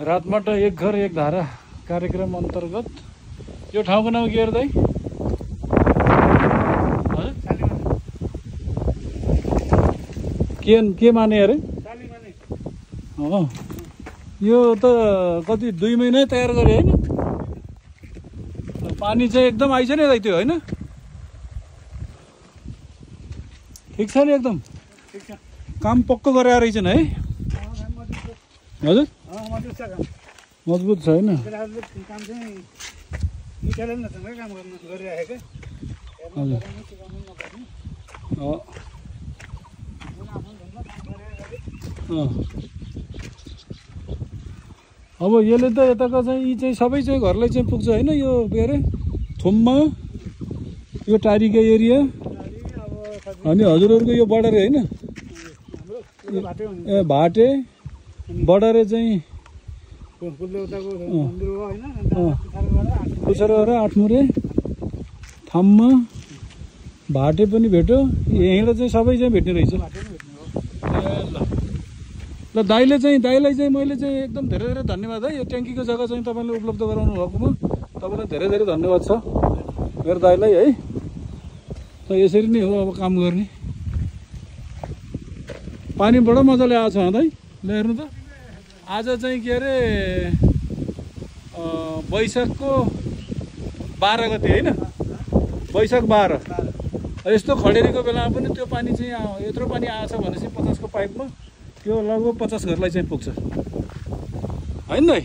रातबाट एक घर एक धारा कार्यक्रम अन्तर्गत यो ठाउँको नाम के अरे दाइ? के माने अरे? यो त कति 2 महिना तयार गरे हैन? पानी चाहिँ एकदम आइछ नि दाइ त्यो हैन? ठिक छ नि एकदम? काम पक्का गरे रहेछ नि है? हजुर? मजबुत छ हैन? अब यसले त यताको चाहिँ यी चाहिँ सबै चाहिँ घरलाई चाहिँ पुग्छ हैन? यो के अरे थुममा यो टारीको एरिया अनि हजुरहरुको यो बडरे हैन? ए भाटे बडरे चाहिँ पुछरेर आठमुरे थाममा भाटे पनि भेट्यो। यहीँबाट चाहिँ सबै चाहिँ भेट्ने रहेछ। ल दाइलाई चाहिँ मैले चाहिँ एकदम धेरै धेरै धन्यवाद है। यो ट्याङ्कीको जग्गा चाहिँ तपाईले उपलब्ध गराउनु भएकोमा तपाईलाई धेरै धेरै धन्यवाद छ मेरो दाइलाई है। त यसरी नै हो अब काम गर्ने। पानी बडो मजाले आछ दाइ। ल हेर्नु त आज चाहिँ के अरे वैशाखको 12 गते हैन? वैशाख 12। यस्तो खडेरीको बेलामा पनि त्यो पानी चाहिँ यत्रो पानी आछ भनेपछि 50 को पाइपमा त्यो लगभग 50 घरलाई चाहिँ पुग्छ हैन दाइ?